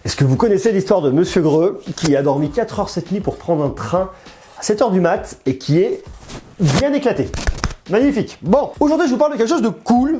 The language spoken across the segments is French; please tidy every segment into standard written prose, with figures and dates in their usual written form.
Est-ce que vous connaissez l'histoire de Monsieur Greux qui a dormi 4 heures cette nuit pour prendre un train à 7 heures du mat et qui est bien éclaté? Magnifique. Bon, aujourd'hui je vous parle de quelque chose de cool,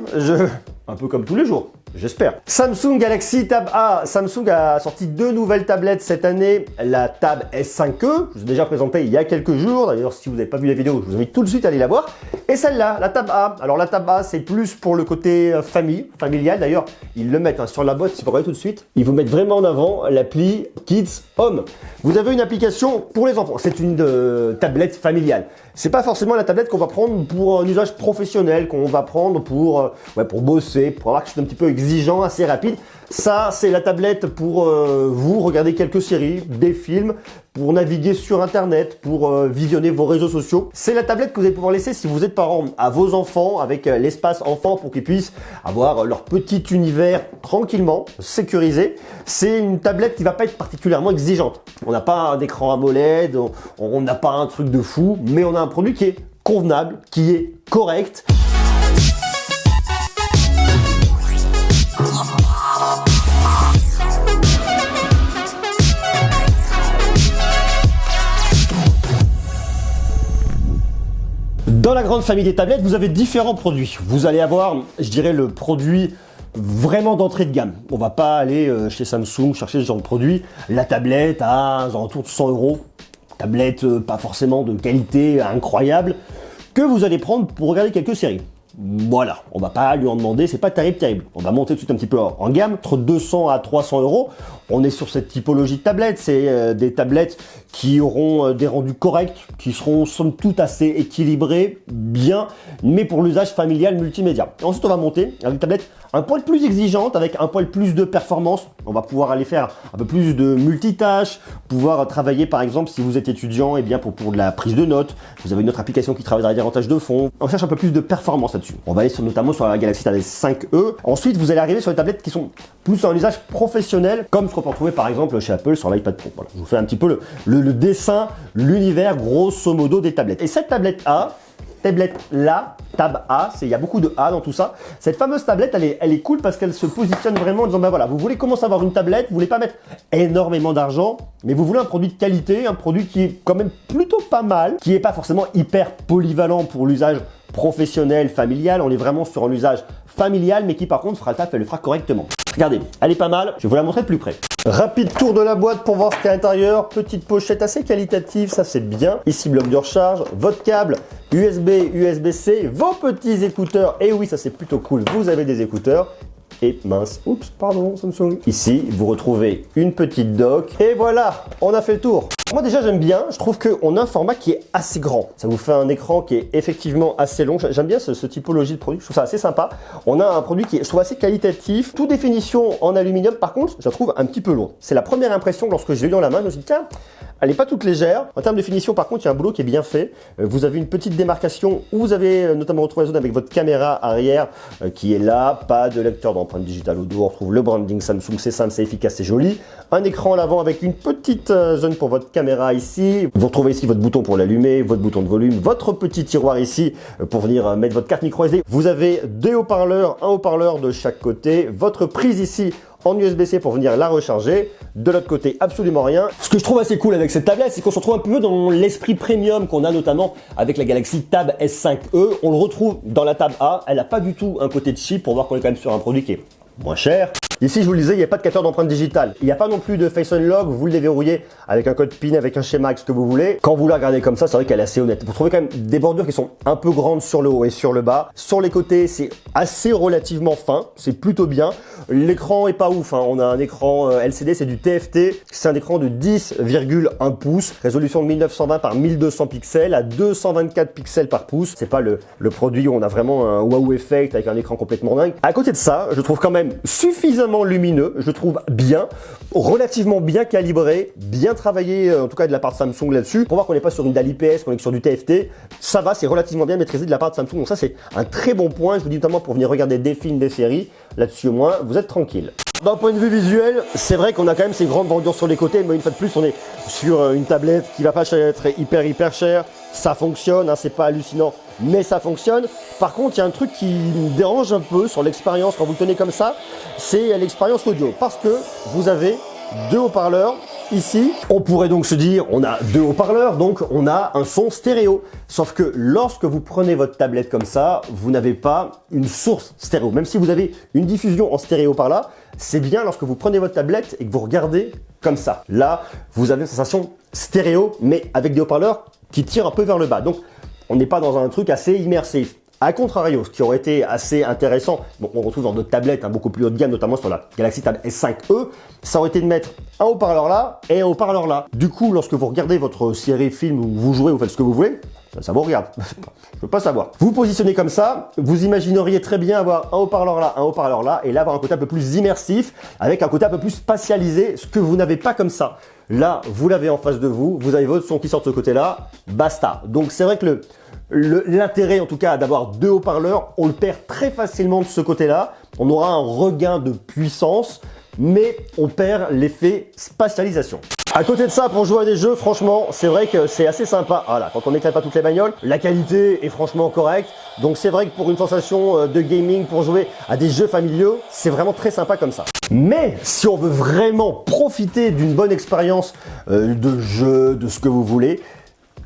un peu comme tous les jours. J'espère. Samsung Galaxy Tab A. Samsung a sorti 2 nouvelles tablettes cette année. La Tab S5e, je vous ai déjà présenté il y a quelques jours. D'ailleurs, si vous n'avez pas vu la vidéo, je vous invite tout de suite à aller la voir. Et celle-là, la Tab A. Alors la Tab A, c'est plus pour le côté familial. D'ailleurs, ils le mettent sur la boîte, si vous regardez tout de suite. Ils vous mettent vraiment en avant l'appli Kids Home. Vous avez une application pour les enfants. C'est une tablette familiale. C'est pas forcément la tablette qu'on va prendre pour un usage professionnel, qu'on va prendre pour bosser, pour avoir quelque chose d'un petit peu exigeant, assez rapide. Ça, c'est la tablette pour vous regarder quelques séries, des films, pour naviguer sur Internet, pour visionner vos réseaux sociaux. C'est la tablette que vous allez pouvoir laisser si vous êtes parent à vos enfants, avec l'espace enfant pour qu'ils puissent avoir leur petit univers tranquillement, sécurisé. C'est une tablette qui va pas être particulièrement exigeante. On n'a pas d'écran AMOLED, on n'a pas un truc de fou, mais on a un produit qui est convenable, qui est correct. Dans la grande famille des tablettes, vous avez différents produits. Vous allez avoir, je dirais, le produit vraiment d'entrée de gamme. On va pas aller chez Samsung chercher ce genre de produit. La tablette à aux alentours de 100 €. Tablette pas forcément de qualité incroyable, que vous allez prendre pour regarder quelques séries. Voilà, on va pas lui en demander, c'est pas terrible. On va monter tout de suite un petit peu en gamme, entre 200 à 300 €. On est sur cette typologie de tablettes, c'est des tablettes qui auront des rendus corrects, qui seront somme toute assez équilibrés, bien, mais pour l'usage familial multimédia. Ensuite, on va monter avec des tablettes un poil plus exigeantes, avec un poil plus de performance. On va pouvoir aller faire un peu plus de multitâches, pouvoir travailler par exemple si vous êtes étudiant, et bien pour de la prise de notes, vous avez une autre application qui travaille derrière en tâche de fond. On cherche un peu plus de performance là-dessus. On va aller notamment sur la Galaxy Tab S5e. Ensuite, vous allez arriver sur les tablettes qui sont plus en usage professionnel, comme ce qu'on peut retrouver par exemple chez Apple sur l'iPad Pro. Voilà, je vous fais un petit peu le dessin, l'univers grosso modo des tablettes. Et cette tablette-là, Tab A, il y a beaucoup de A dans tout ça. Cette fameuse tablette, elle est cool parce qu'elle se positionne vraiment en disant, ben voilà, vous voulez commencer à avoir une tablette, vous voulez pas mettre énormément d'argent, mais vous voulez un produit de qualité, un produit qui est quand même plutôt pas mal, qui est pas forcément hyper polyvalent pour l'usage professionnel, familial. On est vraiment sur un usage familial, mais qui par contre fera le taf et le fera correctement. Regardez, elle est pas mal, je vais vous la montrer de plus près. Rapide tour de la boîte pour voir ce qu'il y a à l'intérieur. Petite pochette assez qualitative, ça c'est bien. Ici, bloc de recharge, votre câble USB, USB-C, vos petits écouteurs. Et oui, ça c'est plutôt cool, vous avez des écouteurs. Et mince, oups, pardon Samsung. Ici, vous retrouvez une petite dock. Et voilà, on a fait le tour. Moi déjà j'aime bien, je trouve qu'on a un format qui est assez grand. Ça vous fait un écran qui est effectivement assez long. J'aime bien ce typologie de produit, je trouve ça assez sympa. On a un produit qui est, je trouve, assez qualitatif. Toute définition en aluminium, par contre, je la trouve un petit peu lourde. C'est la première impression lorsque je l'ai eu dans la main, je me suis dit tiens, elle n'est pas toute légère. En termes de finition, par contre, il y a un boulot qui est bien fait. Vous avez une petite démarcation où vous avez notamment retrouvé la zone avec votre caméra arrière qui est là. Pas de lecteur d'empreinte digitale au dos. On retrouve le branding Samsung, c'est simple, c'est efficace, c'est joli. Un écran à l'avant avec une petite zone pour votre caméra ici. Vous retrouvez ici votre bouton pour l'allumer, votre bouton de volume, votre petit tiroir ici pour venir mettre votre carte micro SD. Vous avez deux haut-parleurs, un haut-parleur de chaque côté. Votre prise ici en USB-C pour venir la recharger. De l'autre côté, absolument rien. Ce que je trouve assez cool avec cette tablette, c'est qu'on se retrouve un peu dans l'esprit premium qu'on a notamment avec la Galaxy Tab S5e. On le retrouve dans la Tab A. Elle n'a pas du tout un côté cheap pour voir qu'on est quand même sur un produit qui est moins cher. Ici, je vous le disais, il n'y a pas de capteur d'empreinte digitale. Il n'y a pas non plus de Face Unlock. Vous le déverrouillez avec un code PIN, avec un schéma, avec ce que vous voulez. Quand vous la regardez comme ça, c'est vrai qu'elle est assez honnête. Vous trouvez quand même des bordures qui sont un peu grandes sur le haut et sur le bas. Sur les côtés, c'est assez relativement fin. C'est plutôt bien. L'écran est pas ouf, hein. On a un écran LCD, c'est du TFT. C'est un écran de 10,1 pouces. Résolution de 1920 par 1200 pixels à 224 pixels par pouce. C'est pas le produit où on a vraiment un wow effect avec un écran complètement dingue. À côté de ça, je trouve quand même suffisamment lumineux, je trouve bien, relativement bien calibré, bien travaillé en tout cas de la part de Samsung là-dessus. Pour voir qu'on n'est pas sur une dalle IPS, qu'on est sur du TFT, ça va, c'est relativement bien maîtrisé de la part de Samsung. Donc ça c'est un très bon point, je vous dis notamment pour venir regarder des films, des séries, là-dessus au moins vous êtes tranquille. D'un point de vue visuel, c'est vrai qu'on a quand même ces grandes bordures sur les côtés, mais une fois de plus on est sur une tablette qui va pas être hyper chère. Ça fonctionne, hein, c'est pas hallucinant, mais ça fonctionne. Par contre, il y a un truc qui me dérange un peu sur l'expérience quand vous le tenez comme ça, c'est l'expérience audio. Parce que vous avez deux haut-parleurs ici. On pourrait donc se dire, on a deux haut-parleurs, donc on a un son stéréo. Sauf que lorsque vous prenez votre tablette comme ça, vous n'avez pas une source stéréo. Même si vous avez une diffusion en stéréo par là, c'est bien lorsque vous prenez votre tablette et que vous regardez comme ça. Là, vous avez une sensation stéréo, mais avec des haut-parleurs qui tirent un peu vers le bas. Donc, on n'est pas dans un truc assez immersif. A contrario, ce qui aurait été assez intéressant, bon, on retrouve dans d'autres tablettes beaucoup plus haut de gamme, notamment sur la Galaxy Tab S5e, ça aurait été de mettre un haut-parleur là et un haut-parleur là. Du coup, lorsque vous regardez votre série, film, ou vous jouez, vous faites ce que vous voulez, ça vous regarde. Je veux pas savoir. Vous positionnez comme ça, vous imagineriez très bien avoir un haut-parleur là, un haut-parleur là, et là avoir un côté un peu plus immersif, avec un côté un peu plus spatialisé, ce que vous n'avez pas comme ça. Là, vous l'avez en face de vous, vous avez votre son qui sort de ce côté-là, basta. Donc c'est vrai que l'intérêt en tout cas d'avoir deux haut-parleurs, on le perd très facilement de ce côté-là. On aura un regain de puissance, mais on perd l'effet spatialisation. À côté de ça, pour jouer à des jeux, franchement, c'est vrai que c'est assez sympa. Voilà, quand on n'éclaire pas toutes les bagnoles, la qualité est franchement correcte. Donc c'est vrai que pour une sensation de gaming, pour jouer à des jeux familiaux, c'est vraiment très sympa comme ça. Mais si on veut vraiment profiter d'une bonne expérience de jeu, de ce que vous voulez,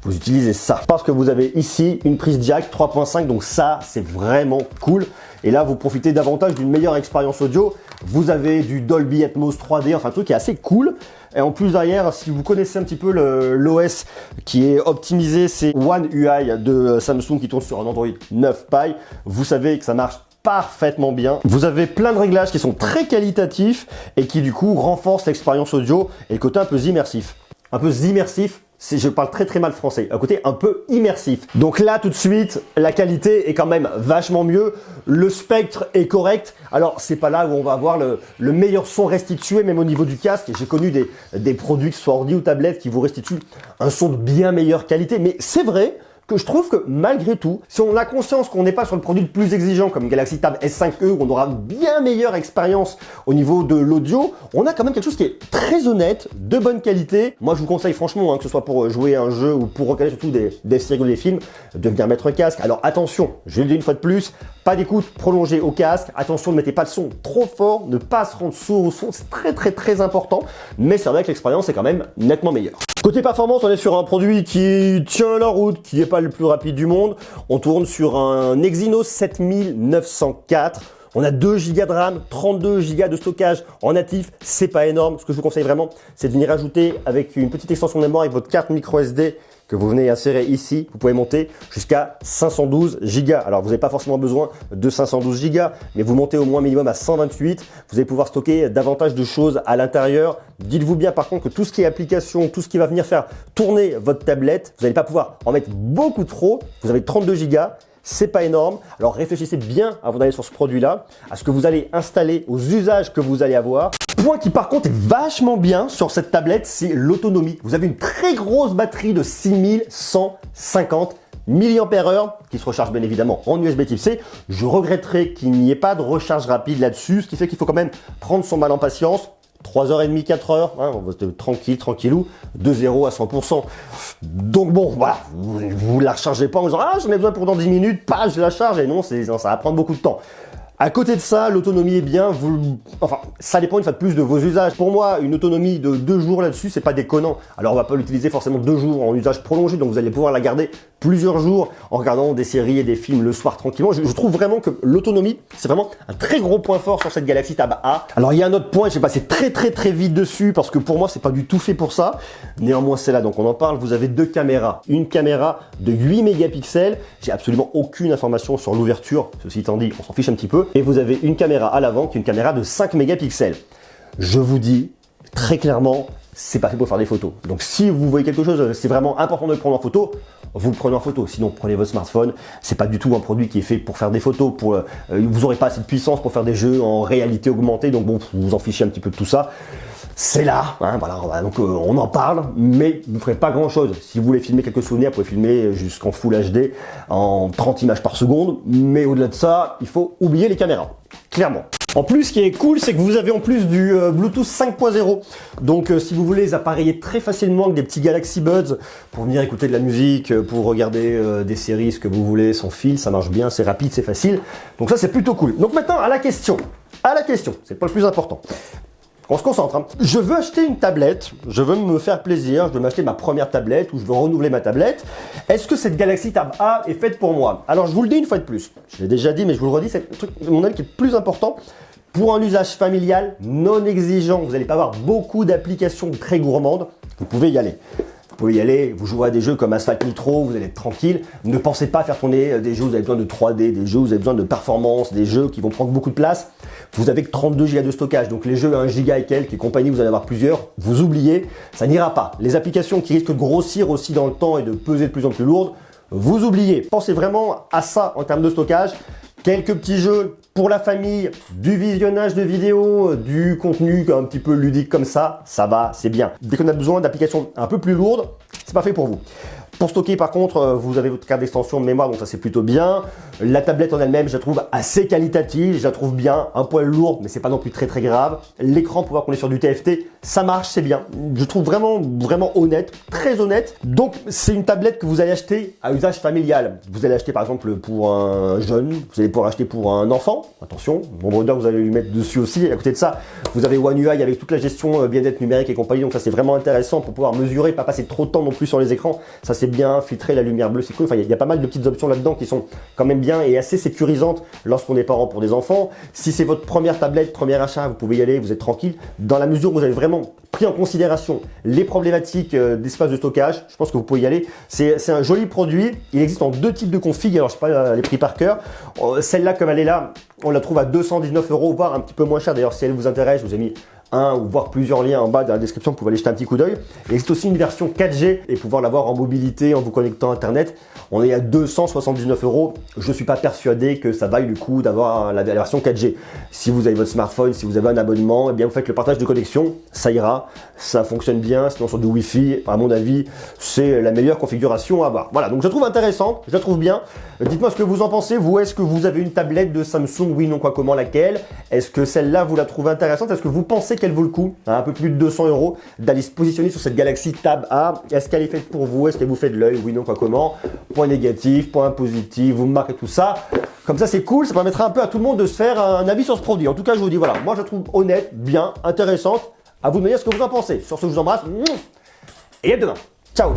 vous utilisez ça. Parce que vous avez ici une prise jack 3.5, donc ça, c'est vraiment cool. Et là, vous profitez davantage d'une meilleure expérience audio. Vous avez du Dolby Atmos 3D, enfin un truc qui est assez cool. Et en plus derrière, si vous connaissez un petit peu l'OS qui est optimisé, c'est One UI de Samsung qui tourne sur un Android 9 Pie. Vous savez que ça marche parfaitement bien. Vous avez plein de réglages qui sont très qualitatifs et qui du coup renforcent l'expérience audio et le côté un peu immersif. Un peu immersif, je parle très mal français, un côté un peu immersif. Donc là tout de suite, la qualité est quand même vachement mieux, le spectre est correct. Alors c'est pas là où on va avoir le meilleur son restitué, même au niveau du casque. J'ai connu des produits, que ce soit ordi ou tablette, qui vous restituent un son de bien meilleure qualité. Mais c'est vrai que je trouve que malgré tout, si on a conscience qu'on n'est pas sur le produit le plus exigeant comme Galaxy Tab S5e où on aura une bien meilleure expérience au niveau de l'audio, on a quand même quelque chose qui est très honnête, de bonne qualité. Moi je vous conseille franchement, que ce soit pour jouer à un jeu ou pour regarder surtout des séries ou des films, de venir mettre un casque. Alors attention, je le dis une fois de plus, pas d'écoute prolongée au casque, attention ne mettez pas le son trop fort, ne pas se rendre sourd au son, c'est très important, mais c'est vrai que l'expérience est quand même nettement meilleure. Côté performance, on est sur un produit qui tient la route, qui n'est pas le plus rapide du monde. On tourne sur un Exynos 7904. On a 2 Go de RAM, 32 Go de stockage en natif. C'est pas énorme. Ce que je vous conseille vraiment, c'est de venir ajouter avec une petite extension de mémoire avec votre carte micro SD que vous venez insérer ici. Vous pouvez monter jusqu'à 512 Go. Alors, vous n'avez pas forcément besoin de 512 Go, mais vous montez au moins minimum à 128. Vous allez pouvoir stocker davantage de choses à l'intérieur. Dites-vous bien par contre que tout ce qui est application, tout ce qui va venir faire tourner votre tablette, vous n'allez pas pouvoir en mettre beaucoup trop. Vous avez 32 Go. C'est pas énorme. Alors réfléchissez bien avant d'aller sur ce produit-là, à ce que vous allez installer, aux usages que vous allez avoir. Point qui par contre est vachement bien sur cette tablette, c'est l'autonomie. Vous avez une très grosse batterie de 6150 mAh qui se recharge bien évidemment en USB Type C. Je regretterais qu'il n'y ait pas de recharge rapide là-dessus, ce qui fait qu'il faut quand même prendre son mal en patience. 3h30, 4h, on va tranquillou, de 0 à 100%. Donc bon, voilà, vous la rechargez pas en disant « Ah, j'en ai besoin pour dans 10 minutes, pas, je la charge », et non, ça va prendre beaucoup de temps. À côté de ça, l'autonomie est bien, enfin, ça dépend une fois de plus de vos usages. Pour moi, une autonomie de 2 jours là-dessus, c'est pas déconnant. Alors, on va pas l'utiliser forcément 2 jours en usage prolongé, donc vous allez pouvoir la garder plusieurs jours en regardant des séries et des films le soir tranquillement. Je trouve vraiment que l'autonomie, c'est vraiment un très gros point fort sur cette Galaxy Tab A. Alors, il y a un autre point, je vais passer très vite dessus parce que pour moi, c'est pas du tout fait pour ça. Néanmoins, c'est là, donc on en parle. Vous avez 2 caméras. Une caméra de 8 mégapixels. J'ai absolument aucune information sur l'ouverture. Ceci étant dit, on s'en fiche un petit peu. Et vous avez une caméra à l'avant qui est une caméra de 5 mégapixels. Je vous dis très clairement, c'est pas fait pour faire des photos. Donc si vous voyez quelque chose, c'est vraiment important de le prendre en photo, vous le prenez en photo. Sinon, prenez votre smartphone. C'est pas du tout un produit qui est fait pour faire des photos. Vous n'aurez pas assez de puissance pour faire des jeux en réalité augmentée. Donc bon, vous vous en fichez un petit peu de tout ça. C'est là, voilà, donc on en parle, mais vous ne ferez pas grand chose. Si vous voulez filmer quelques souvenirs, vous pouvez filmer jusqu'en Full HD, en 30 images par seconde, mais au-delà de ça, il faut oublier les caméras, clairement. En plus, ce qui est cool, c'est que vous avez en plus du Bluetooth 5.0. Donc si vous voulez les appareiller très facilement avec des petits Galaxy Buds pour venir écouter de la musique, pour regarder des séries, ce que vous voulez, sans fil, ça marche bien, c'est rapide, c'est facile. Donc ça, c'est plutôt cool. Donc maintenant, à la question, c'est pas le plus important. On se concentre. Hein. Je veux acheter une tablette, je veux me faire plaisir, je veux m'acheter ma première tablette ou je veux renouveler ma tablette. Est-ce que cette Galaxy Tab A est faite pour moi? Alors je vous le dis une fois de plus, je l'ai déjà dit mais je vous le redis, c'est le truc, mon avis, qui est le plus important. Pour un usage familial non exigeant, vous n'allez pas avoir beaucoup d'applications très gourmandes, vous pouvez y aller. Vous pouvez y aller, vous jouez à des jeux comme Asphalt Nitro, vous allez être tranquille. Ne pensez pas à faire tourner des jeux où vous avez besoin de 3D, des jeux où vous avez besoin de performance, des jeux qui vont prendre beaucoup de place. Vous avez que 32 Go de stockage, donc les jeux à 1 Go et quelques et compagnie, vous allez avoir plusieurs, vous oubliez, ça n'ira pas. Les applications qui risquent de grossir aussi dans le temps et de peser de plus en plus lourdes, vous oubliez. Pensez vraiment à ça en termes de stockage. Quelques petits jeux pour la famille, du visionnage de vidéos, du contenu un petit peu ludique comme ça va, c'est bien. Dès qu'on a besoin d'applications un peu plus lourdes, c'est pas fait pour vous. Pour stocker, par contre, vous avez votre carte d'extension de mémoire, donc ça c'est plutôt bien. La tablette en elle-même, je la trouve assez qualitative, je la trouve bien, un poil lourde, mais c'est pas non plus très grave. L'écran, pour voir qu'on est sur du TFT, ça marche, c'est bien. Je trouve vraiment honnête, très honnête. Donc c'est une tablette que vous allez acheter à usage familial. Vous allez acheter par exemple pour un jeune, vous allez pouvoir acheter pour un enfant. Attention, bon brodeur, vous allez lui mettre dessus aussi. Et à côté de ça, vous avez One UI avec toute la gestion bien-être numérique et compagnie. Donc ça c'est vraiment intéressant pour pouvoir mesurer, pas passer trop de temps non plus sur les écrans. Ça c'est bien, filtrer la lumière bleue, c'est cool. Enfin, il y a pas mal de petites options là-dedans qui sont quand même bien et assez sécurisantes lorsqu'on est parent pour des enfants. Si c'est votre première tablette, premier achat, vous pouvez y aller, vous êtes tranquille. Dans la mesure où vous avez vraiment pris en considération les problématiques d'espace de stockage, je pense que vous pouvez y aller. C'est un joli produit. Il existe en deux types de config. Alors, je sais pas les prix par cœur. Celle-là, comme elle est là, on la trouve à 219 €, voire un petit peu moins cher. D'ailleurs, si elle vous intéresse, je vous ai mis un ou voire plusieurs liens en bas dans la description, vous pouvez aller jeter un petit coup d'œil. Il existe aussi une version 4G et pouvoir l'avoir en mobilité en vous connectant à Internet. On est à 279 €. Je ne suis pas persuadé que ça vaille le coup d'avoir la version 4G. Si vous avez votre smartphone, si vous avez un abonnement, eh bien vous faites le partage de connexion, ça ira, ça fonctionne bien. Sinon sur du Wi-Fi, à mon avis, c'est la meilleure configuration à avoir. Voilà, donc je la trouve intéressante, je la trouve bien. Dites-moi ce que vous en pensez. Vous, est-ce que vous avez une tablette de Samsung? Oui, non, quoi, comment, laquelle? Est-ce que celle-là, vous la trouvez intéressante? Est-ce que vous pensez qu'elle vaut le coup, à un peu plus de 200 € d'aller se positionner sur cette Galaxy Tab A? Est-ce qu'elle est faite pour vous? Est-ce qu'elle vous fait de l'œil? Oui, non, quoi, comment? Point négatif, point positif, vous me marquez tout ça. Comme ça, c'est cool, ça permettra un peu à tout le monde de se faire un avis sur ce produit. En tout cas, je vous dis, voilà, moi je la trouve honnête, bien, intéressante. À vous de me dire ce que vous en pensez. Sur ce, je vous embrasse et à demain. Ciao!